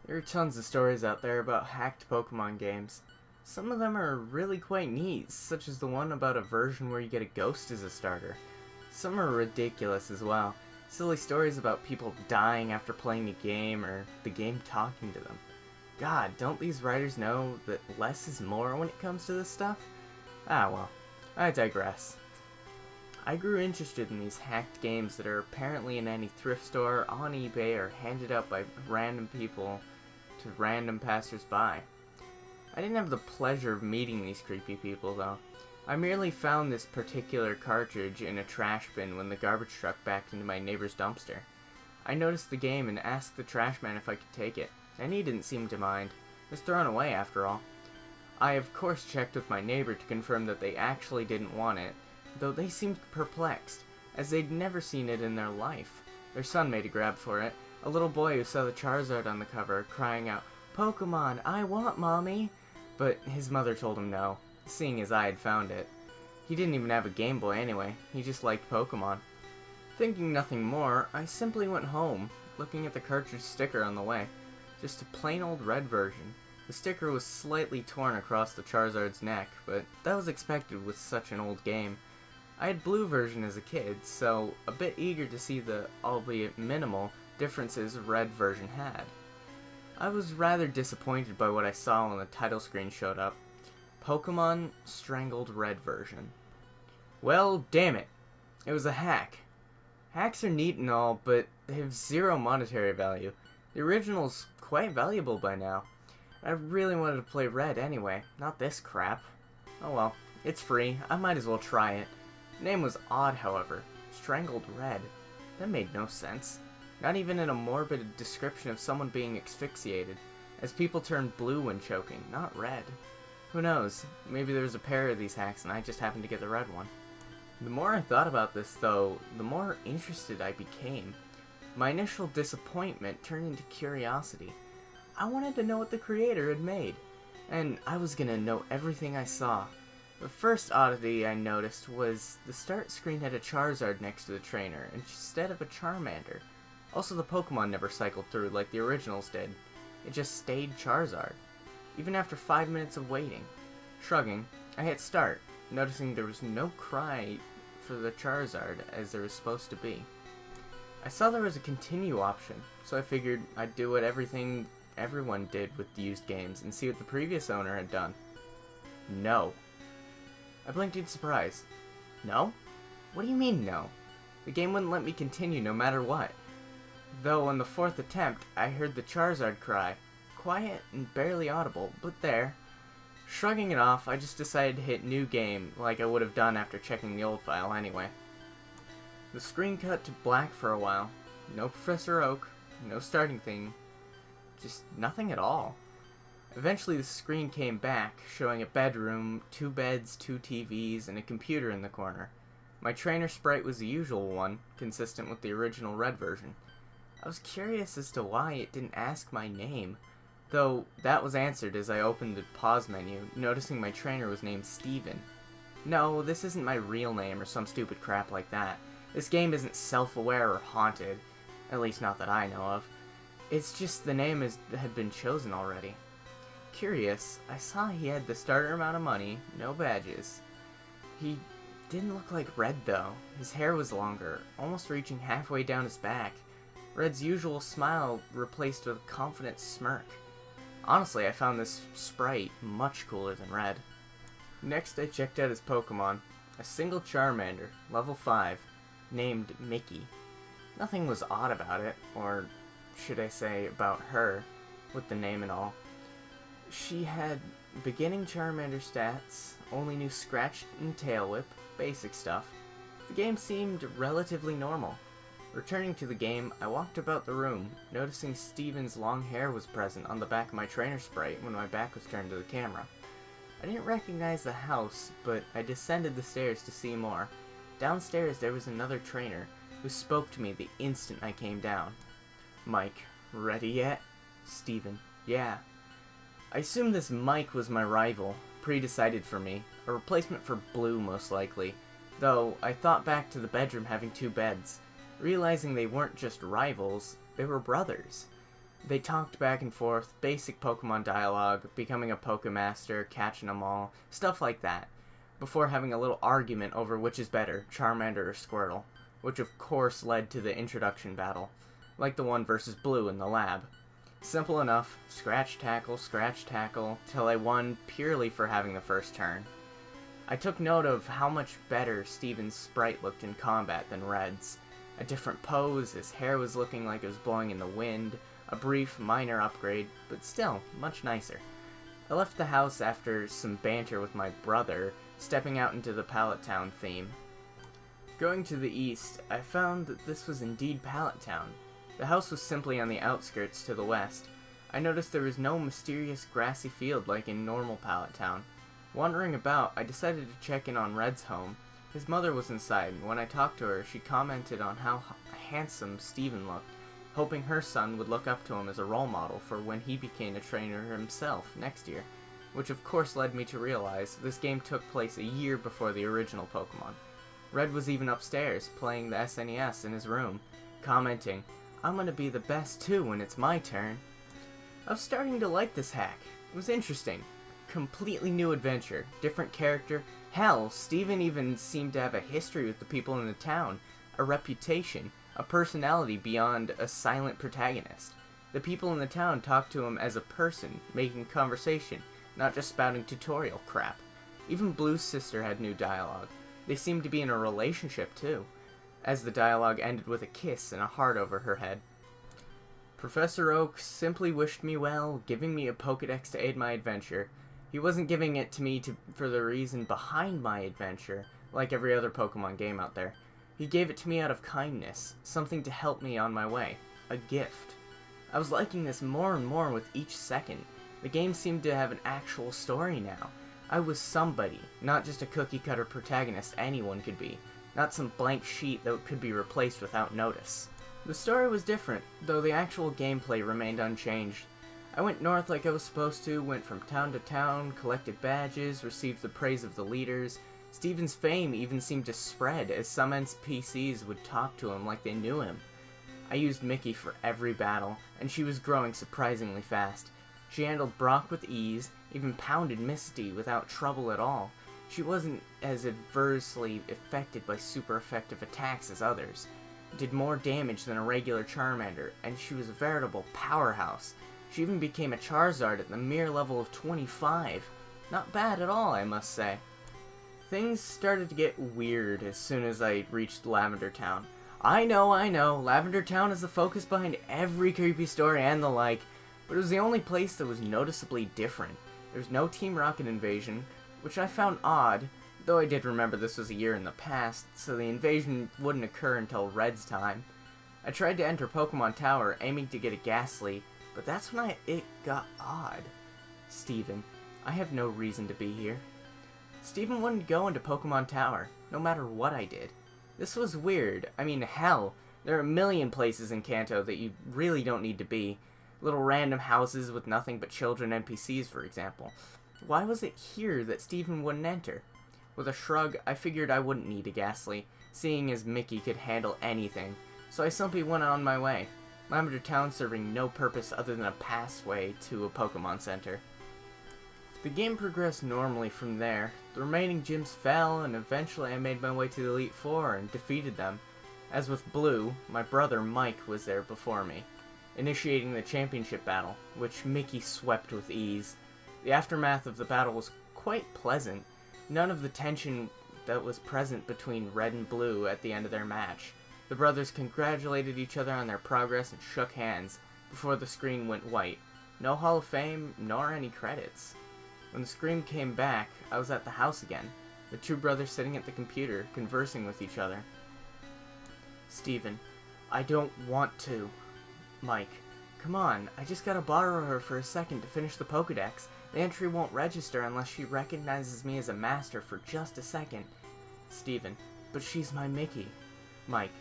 There are tons of stories out there about hacked Pokemon games. Some of them are really quite neat, such as the one about a version where you get a ghost as a starter. Some are ridiculous as well. Silly stories about people dying after playing a game or the game talking to them. God, don't these writers know that less is more when it comes to this stuff? Ah well, I digress. I grew interested in these hacked games that are apparently in any thrift store, on eBay, or handed out by random people to random passersby. I didn't have the pleasure of meeting these creepy people, though. I merely found this particular cartridge in a trash bin when the garbage truck backed into my neighbor's dumpster. I noticed the game and asked the trash man if I could take it, and he didn't seem to mind. It was thrown away after all. I of course checked with my neighbor to confirm that they actually didn't want it, though they seemed perplexed, as they'd never seen it in their life. Their son made a grab for it, a little boy who saw the Charizard on the cover, crying out, "Pokemon, I want Mommy!" But his mother told him no, seeing as I had found it. He didn't even have a Game Boy anyway, he just liked Pokemon. Thinking nothing more, I simply went home, looking at the cartridge sticker on the way. Just a plain old red version. The sticker was slightly torn across the Charizard's neck, but that was expected with such an old game. I had blue version as a kid, so a bit eager to see the, albeit minimal, differences red version had. I was rather disappointed by what I saw when the title screen showed up. Pokemon Strangled Red version. Well, damn it. It was a hack. Hacks are neat and all, but they have zero monetary value. The original's quite valuable by now. I really wanted to play Red anyway, not this crap. Oh well, it's free, I might as well try it. The name was odd, however. Strangled Red. That made no sense. Not even in a morbid description of someone being asphyxiated, as people turn blue when choking, not red. Who knows, maybe there's a pair of these hacks and I just happened to get the red one. The more I thought about this though, the more interested I became. My initial disappointment turned into curiosity. I wanted to know what the creator had made, and I was gonna know everything I saw. The first oddity I noticed was the start screen had a Charizard next to the trainer instead of a Charmander. Also, the Pokemon never cycled through like the originals did. It just stayed Charizard, even after 5 minutes of waiting. Shrugging, I hit start, noticing there was no cry for the Charizard as there was supposed to be. I saw there was a continue option, so I figured I'd do what everyone did with used games and see what the previous owner had done. No. I blinked in surprise. No? What do you mean no? The game wouldn't let me continue no matter what. Though on the fourth attempt, I heard the Charizard cry. Quiet and barely audible, but there. Shrugging it off, I just decided to hit new game, like I would have done after checking the old file anyway. The screen cut to black for a while. No Professor Oak, no starting thing, just nothing at all. Eventually the screen came back, showing a bedroom, 2 beds, 2 TVs, and a computer in the corner. My trainer sprite was the usual one, consistent with the original red version. I was curious as to why it didn't ask my name, though that was answered as I opened the pause menu, noticing my trainer was named Steven. No, this isn't my real name or some stupid crap like that. This game isn't self-aware or haunted, at least not that I know of. It's just the name had been chosen already. Curious, I saw he had the starter amount of money, no badges. He didn't look like Red though. His hair was longer, almost reaching halfway down his back. Red's usual smile replaced with a confident smirk. Honestly, I found this sprite much cooler than Red. Next, I checked out his Pokemon. A single Charmander, level 5, named Mickey. Nothing was odd about it, or should I say about her, with the name and all. She had beginning Charmander stats, only knew Scratch and Tail Whip, basic stuff. The game seemed relatively normal. Returning to the game, I walked about the room, noticing Steven's long hair was present on the back of my trainer sprite when my back was turned to the camera. I didn't recognize the house, but I descended the stairs to see more. Downstairs there was another trainer, who spoke to me the instant I came down. Mike, ready yet? Steven, yeah. I assumed this Mike was my rival, pre-decided for me, a replacement for Blue most likely, though I thought back to the bedroom having 2 beds, realizing they weren't just rivals, they were brothers. They talked back and forth, basic Pokemon dialogue, becoming a Pokemaster, catching them all, stuff like that, before having a little argument over which is better, Charmander or Squirtle, which of course led to the introduction battle, like the one versus Blue in the lab. Simple enough, scratch tackle, till I won purely for having the first turn. I took note of how much better Steven's sprite looked in combat than Red's. A different pose, his hair was looking like it was blowing in the wind, a brief, minor upgrade, but still, much nicer. I left the house after some banter with my brother, stepping out into the Pallet Town theme. Going to the east, I found that this was indeed Pallet Town. The house was simply on the outskirts to the west. I noticed there was no mysterious grassy field like in normal Pallet Town. Wandering about, I decided to check in on Red's home. His mother was inside, and when I talked to her, she commented on how handsome Steven looked, hoping her son would look up to him as a role model for when he became a trainer himself next year, which of course led me to realize this game took place a year before the original Pokemon. Red was even upstairs, playing the SNES in his room, commenting, "I'm gonna be the best too when it's my turn." I was starting to like this hack. It was interesting. Completely new adventure, different character. Hell, Steven even seemed to have a history with the people in the town, a reputation, a personality beyond a silent protagonist. The people in the town talked to him as a person, making conversation, not just spouting tutorial crap. Even Blue's sister had new dialogue. They seemed to be in a relationship too, as the dialogue ended with a kiss and a heart over her head. Professor Oak simply wished me well, giving me a Pokedex to aid my adventure. He wasn't giving it to me for the reason behind my adventure, like every other Pokemon game out there. He gave it to me out of kindness, something to help me on my way. A gift. I was liking this more and more with each second. The game seemed to have an actual story now. I was somebody, not just a cookie-cutter protagonist anyone could be. Not some blank sheet that could be replaced without notice. The story was different, though the actual gameplay remained unchanged. I went north like I was supposed to, went from town to town, collected badges, received the praise of the leaders. Steven's fame even seemed to spread, as some NPCs would talk to him like they knew him. I used Mickey for every battle, and she was growing surprisingly fast. She handled Brock with ease, even pounded Misty without trouble at all. She wasn't as adversely affected by super effective attacks as others. Did more damage than a regular Charmander, and she was a veritable powerhouse. She even became a Charizard at the mere level of 25. Not bad at all, I must say. Things started to get weird as soon as I reached Lavender Town. I know, Lavender Town is the focus behind every creepy story and the like, but it was the only place that was noticeably different. There was no Team Rocket invasion, which I found odd, though I did remember this was a year in the past, so the invasion wouldn't occur until Red's time. I tried to enter Pokemon Tower, aiming to get a Ghastly, but that's when it got odd. Steven, I have no reason to be here. Steven wouldn't go into Pokemon Tower, no matter what I did. This was weird. I mean, hell, there are a million places in Kanto that you really don't need to be. Little random houses with nothing but children NPCs, for example. Why was it here that Steven wouldn't enter? With a shrug, I figured I wouldn't need a Ghastly, seeing as Mickey could handle anything, so I simply went on my way. Lavender Town serving no purpose other than a passway to a Pokemon Center. The game progressed normally from there. The remaining gyms fell, and eventually I made my way to the Elite Four and defeated them. As with Blue, my brother Mike was there before me, initiating the championship battle, which Mickey swept with ease. The aftermath of the battle was quite pleasant. None of the tension that was present between Red and Blue at the end of their match. The brothers congratulated each other on their progress and shook hands before the screen went white. No Hall of Fame, nor any credits. When the screen came back, I was at the house again, the two brothers sitting at the computer, conversing with each other. Steven, I don't want to. Mike, come on, I just gotta borrow her for a second to finish the Pokedex. The entry won't register unless she recognizes me as a master for just a second. Steven, but she's my Mickey. Mike,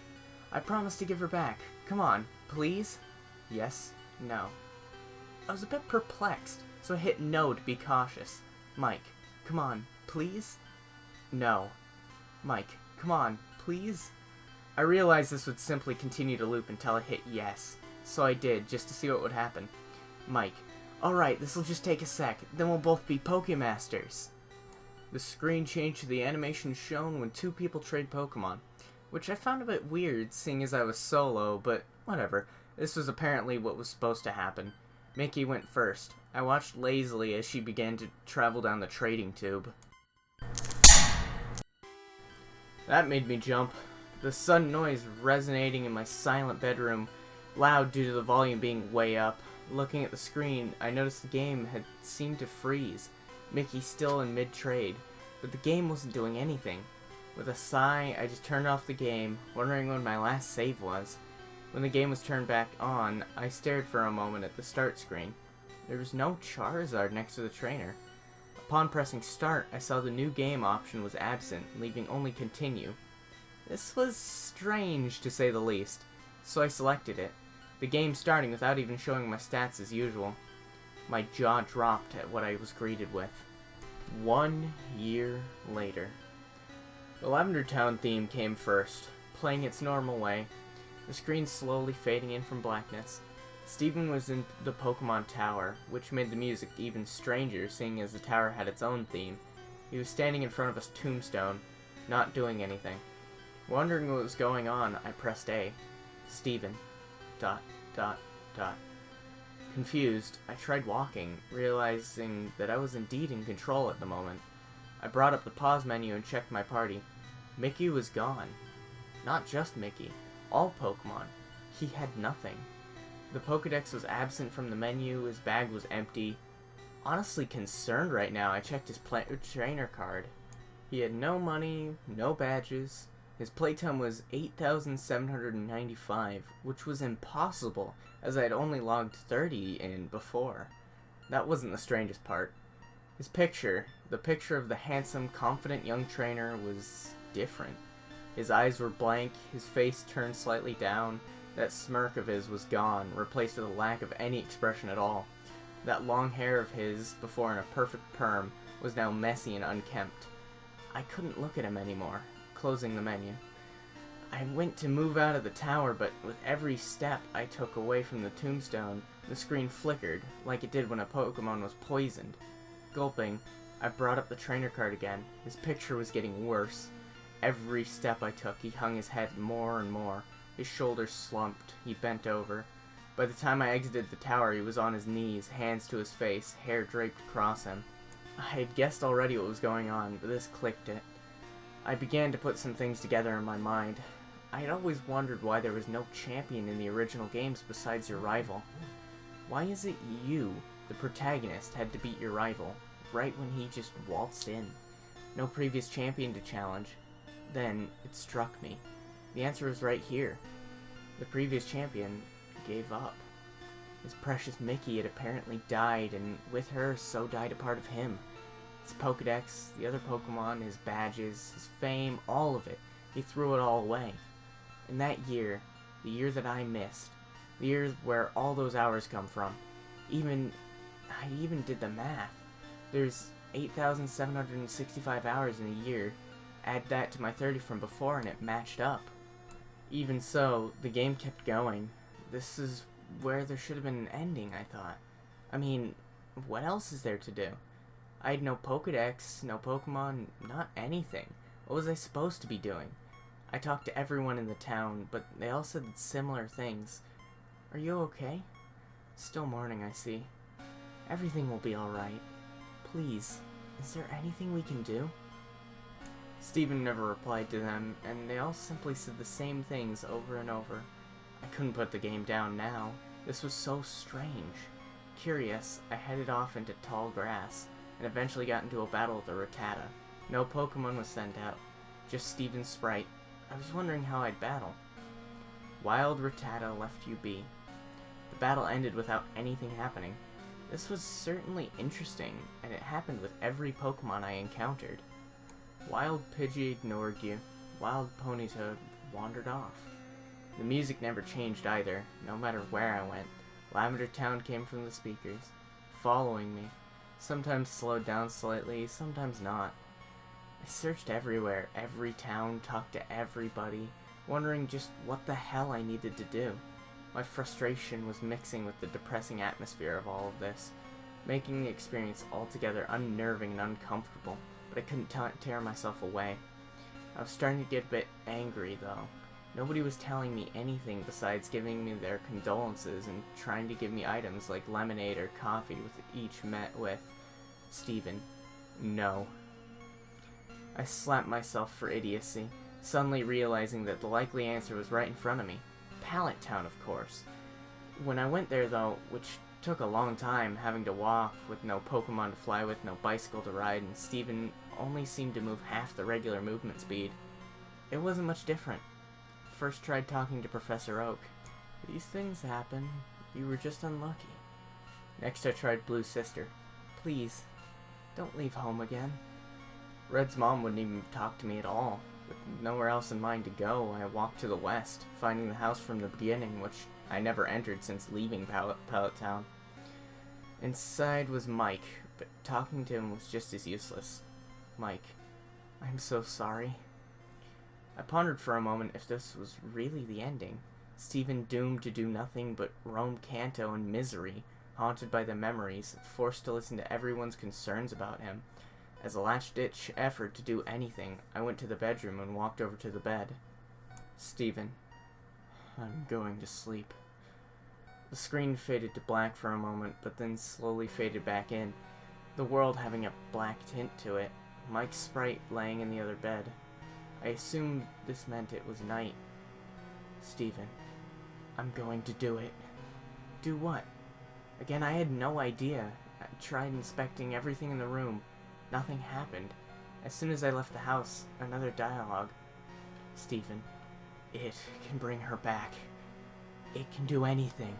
I promised to give her back. Come on, please? Yes, no. I was a bit perplexed, so I hit no to be cautious. Mike, come on, please? No. Mike, come on, please? I realized this would simply continue to loop until I hit yes. so I did, just to see what would happen. Mike: "Alright, this'll just take a sec, then we'll both be Pokemasters." The screen changed to the animation shown when two people trade Pokemon, which I found a bit weird, seeing as I was solo, but whatever. This was apparently what was supposed to happen. Mickey went first. I watched lazily as she began to travel down the trading tube. That made me jump. The sudden noise resonating in my silent bedroom, loud due to the volume being way up. Looking at the screen, I noticed the game had seemed to freeze. Mickey still in mid-trade, but the game wasn't doing anything. With a sigh, I just turned off the game, wondering when my last save was. When the game was turned back on, I stared for a moment at the start screen. There was no Charizard next to the trainer. Upon pressing start, I saw the new game option was absent, leaving only continue. This was strange, to say the least, so I selected it, the game starting without even showing my stats as usual. My jaw dropped at what I was greeted with. 1 year later. The Lavender Town theme came first, playing its normal way, the screen slowly fading in from blackness. Steven was in the Pokemon Tower, which made the music even stranger, seeing as the tower had its own theme. He was standing in front of a tombstone, not doing anything. Wondering what was going on, I pressed A. Steven. ... Confused, I tried walking, realizing that I was indeed in control at the moment. I brought up the pause menu and checked my party. Mickey was gone. Not just Mickey. All Pokemon. He had nothing. The Pokedex was absent from the menu, his bag was empty. Honestly concerned right now, I checked his trainer card. He had no money, no badges. His playtime was 8,795, which was impossible, as I had only logged 30 in before. That wasn't the strangest part. His picture, the picture of the handsome, confident young trainer, was different. His eyes were blank, his face turned slightly down. That smirk of his was gone, replaced with a lack of any expression at all. That long hair of his, before in a perfect perm, was now messy and unkempt. I couldn't look at him anymore. Closing the menu. I went to move out of the tower, but with every step I took away from the tombstone, the screen flickered, like it did when a Pokemon was poisoned. Gulping, I brought up the trainer card again. His picture was getting worse. Every step I took, he hung his head more and more. His shoulders slumped. He bent over. By the time I exited the tower, he was on his knees, hands to his face, hair draped across him. I had guessed already what was going on, but this clicked it. I began to put some things together in my mind. I had always wondered why there was no champion in the original games besides your rival. Why is it you, the protagonist, had to beat your rival, right when he just waltzed in? No previous champion to challenge. Then, it struck me. The answer was right here. The previous champion gave up. His precious Mickey had apparently died, and with her, so died a part of him. His Pokedex, the other Pokemon, his badges, his fame, all of it. He threw it all away. In that year, the year that I missed, the year where all those hours come from, I even did the math. There's 8,765 hours in a year. Add that to my 30 from before and it matched up. Even so, the game kept going. This is where there should have been an ending, I thought. I mean, what else is there to do? I had no Pokedex, no Pokemon, not anything. What was I supposed to be doing? I talked to everyone in the town, but they all said similar things. Are you okay? Still mourning, I see. Everything will be alright. Please, is there anything we can do? Steven never replied to them, and they all simply said the same things over and over. I couldn't put the game down now. This was so strange. Curious, I headed off into tall grass, and eventually got into a battle with a Rattata. No Pokemon was sent out, just Steven's sprite. I was wondering how I'd battle. Wild Rattata left you be. The battle ended without anything happening. This was certainly interesting, and it happened with every Pokemon I encountered. Wild Pidgey ignored you. Wild Ponyta wandered off. The music never changed either, no matter where I went. Lavender Town came from the speakers, following me. Sometimes slowed down slightly, sometimes not. I searched everywhere, every town, talked to everybody, wondering just what the hell I needed to do. My frustration was mixing with the depressing atmosphere of all of this, making the experience altogether unnerving and uncomfortable, but I couldn't tear myself away. I was starting to get a bit angry, though. Nobody was telling me anything besides giving me their condolences and trying to give me items like lemonade or coffee with each met with Stephen. No. I slapped myself for idiocy, suddenly realizing that the likely answer was right in front of me. Pallet Town, of course. When I went there, though, which took a long time, having to walk with no Pokemon to fly with, no bicycle to ride, and Stephen only seemed to move half the regular movement speed, it wasn't much different. First tried talking to Professor Oak. These things happen. You were just unlucky. Next I tried Blue's sister. Please, don't leave home again. Red's mom wouldn't even talk to me at all. With nowhere else in mind to go, I walked to the west, finding the house from the beginning, which I never entered since leaving Pallet Town. Inside was Mike, but talking to him was just as useless. Mike, I'm so sorry. I pondered for a moment if this was really the ending. Stephen doomed to do nothing but roam Kanto in misery, haunted by the memories, forced to listen to everyone's concerns about him. As a last-ditch effort to do anything, I went to the bedroom and walked over to the bed. Stephen, I'm going to sleep. The screen faded to black for a moment, but then slowly faded back in, the world having a black tint to it, Mike's sprite laying in the other bed. I assumed this meant it was night. Stephen, I'm going to do it. Do what? Again, I had no idea. I tried inspecting everything in the room. Nothing happened. As soon as I left the house, another dialogue. Stephen, it can bring her back. It can do anything.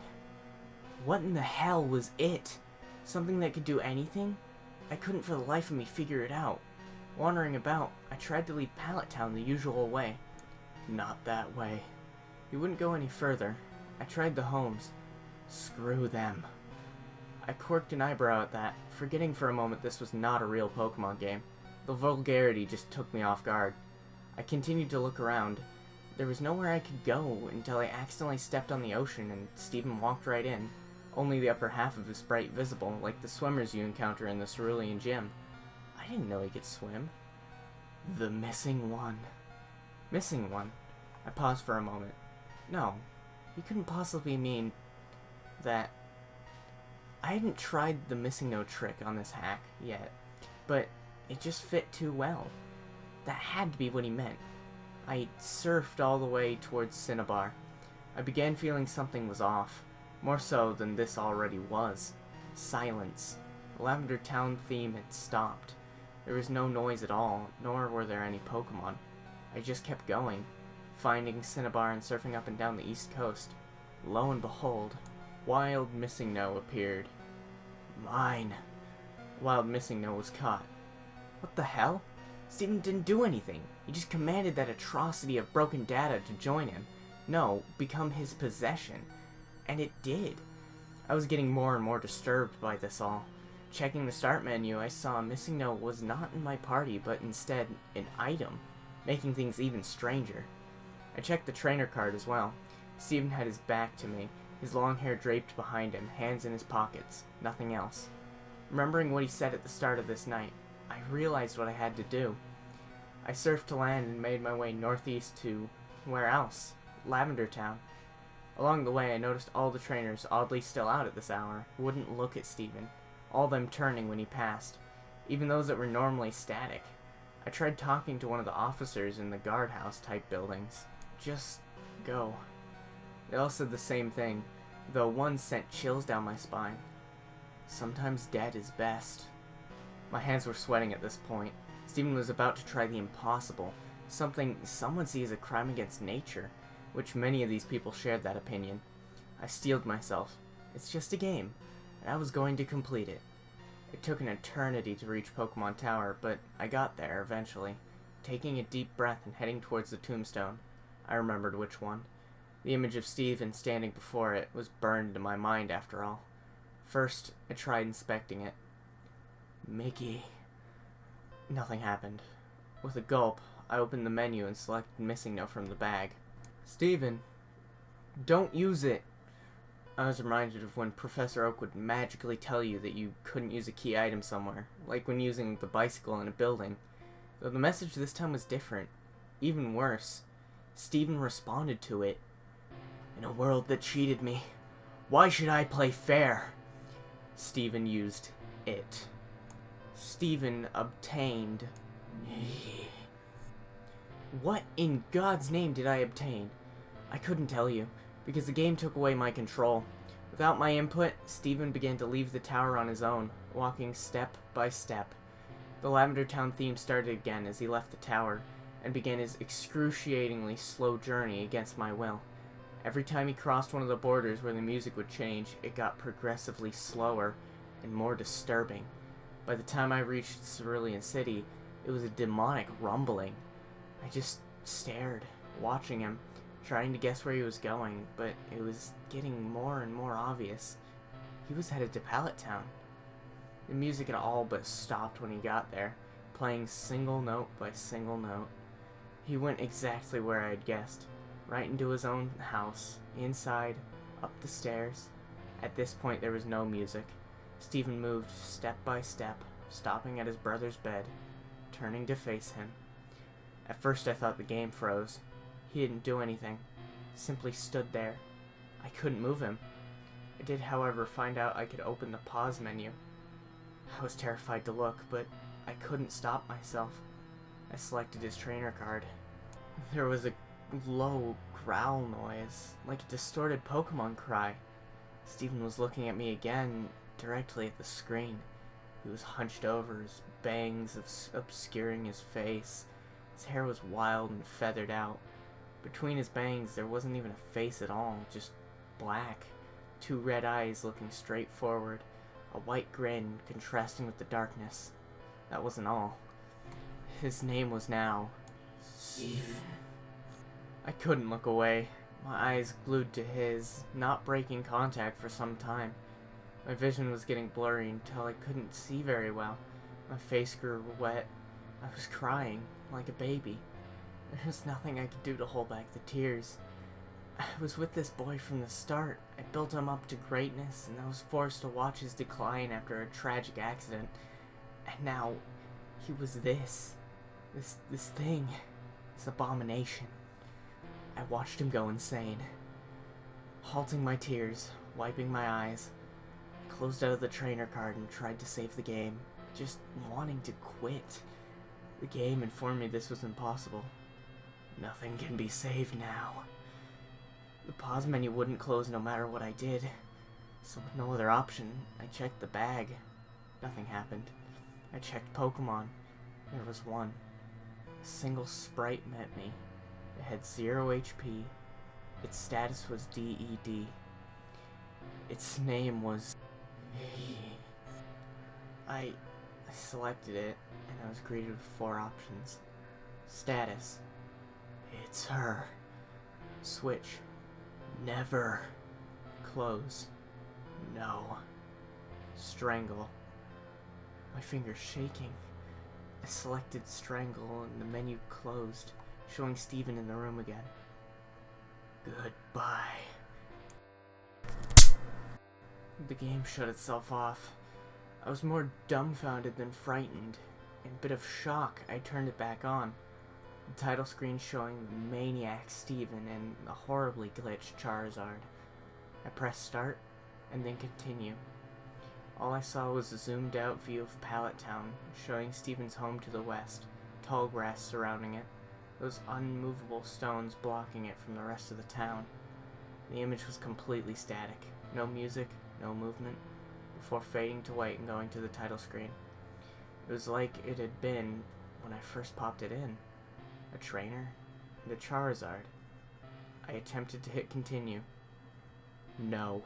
What in the hell was it? Something that could do anything? I couldn't for the life of me figure it out. Wandering about, I tried to leave Pallet Town the usual way. Not that way. He wouldn't go any further. I tried the homes. Screw them. I quirked an eyebrow at that, forgetting for a moment this was not a real Pokemon game. The vulgarity just took me off guard. I continued to look around. There was nowhere I could go until I accidentally stepped on the ocean and Stephen walked right in, only the upper half of his sprite visible, like the swimmers you encounter in the Cerulean Gym. I didn't know he could swim. The missing one. Missing one? I paused for a moment. No, he couldn't possibly mean that. I hadn't tried the missing no trick on this hack yet, but it just fit too well. That had to be what he meant. I surfed all the way towards Cinnabar. I began feeling something was off, more so than this already was. Silence. The Lavender Town theme had stopped. There was no noise at all, nor were there any Pokemon. I just kept going, finding Cinnabar and surfing up and down the east coast. Lo and behold, Wild Missing No appeared. Mine. Wild Missing No was caught. What the hell? Stephen didn't do anything. He just commanded that atrocity of broken data to join him. No, become his possession. And it did. I was getting more and more disturbed by this all. Checking the start menu, I saw Missing No was not in my party, but instead an item, making things even stranger. I checked the trainer card as well. Stephen had his back to me, his long hair draped behind him, hands in his pockets, nothing else. Remembering what he said at the start of this night, I realized what I had to do. I surfed to land and made my way northeast to, where else? Lavender Town. Along the way, I noticed all the trainers, oddly still out at this hour, wouldn't look at Stephen, all of them turning when he passed, even those that were normally static. I tried talking to one of the officers in the guardhouse type buildings. Just go. They all said the same thing, though one sent chills down my spine. Sometimes dead is best. My hands were sweating at this point. Stephen was about to try the impossible, something some would see as a crime against nature, which many of these people shared that opinion. I steeled myself. It's just a game, and I was going to complete it. It took an eternity to reach Pokemon Tower, but I got there eventually. Taking a deep breath and heading towards the tombstone, I remembered which one. The image of Stephen standing before it was burned into my mind after all. First, I tried inspecting it. Mickey. Nothing happened. With a gulp, I opened the menu and selected Missing No from the bag. Stephen, don't use it. I was reminded of when Professor Oak would magically tell you that you couldn't use a key item somewhere, like when using the bicycle in a building. Though the message this time was different. Even worse, Stephen responded to it. In a world that cheated me, why should I play fair? Stephen used it. Stephen obtained. What in God's name did I obtain? I couldn't tell you, because the game took away my control. Without my input, Stephen began to leave the tower on his own, walking step by step. The Lavender Town theme started again as he left the tower, and began his excruciatingly slow journey against my will. Every time he crossed one of the borders where the music would change, it got progressively slower and more disturbing. By the time I reached Cerulean City, it was a demonic rumbling. I just stared, watching him, trying to guess where he was going, but it was getting more and more obvious. He was headed to Pallet Town. The music had all but stopped when he got there, playing single note by single note. He went exactly where I had guessed, right into his own house, inside, up the stairs. At this point there was no music. Stephen moved step by step, stopping at his brother's bed, turning to face him. At first I thought the game froze. He didn't do anything, simply stood there. I couldn't move him. I did, however, find out I could open the pause menu. I was terrified to look, but I couldn't stop myself. I selected his trainer card. There was a low growl noise, like a distorted Pokemon cry. Stephen was looking at me again, directly at the screen. He was hunched over, his bangs obscuring his face. His hair was wild and feathered out. Between his bangs, there wasn't even a face at all, just black. Two red eyes looking straight forward, a white grin contrasting with the darkness. That wasn't all. His name was now Stephen. I couldn't look away, my eyes glued to his, not breaking contact for some time. My vision was getting blurry until I couldn't see very well. My face grew wet. I was crying, like a baby. There was nothing I could do to hold back the tears. I was with this boy from the start. I built him up to greatness, and I was forced to watch his decline after a tragic accident. And now, he was this thing, this abomination. I watched him go insane. Halting my tears, wiping my eyes, I closed out of the trainer card and tried to save the game, just wanting to quit. The game informed me this was impossible. Nothing can be saved now. The pause menu wouldn't close no matter what I did, so with no other option, I checked the bag. Nothing happened. I checked Pokemon. There was one. A single sprite met me. It had 0 HP. Its status was DED. Its name was... I selected it, and I was greeted with 4 options. Status: it's her. Switch: never. Close: no. Strangle. My fingers shaking. I selected Strangle, and the menu closed, showing Stephen in the room again. Goodbye. The game shut itself off. I was more dumbfounded than frightened. In a bit of shock, I turned it back on. The title screen showing the maniac Stephen and the horribly glitched Charizard. I pressed start, and then continue. All I saw was a zoomed out view of Pallet Town, showing Stephen's home to the west, tall grass surrounding it, those unmovable stones blocking it from the rest of the town. The image was completely static, no music, no movement, before fading to white and going to the title screen. It was like it had been when I first popped it in. A trainer and a Charizard. I attempted to hit continue. No.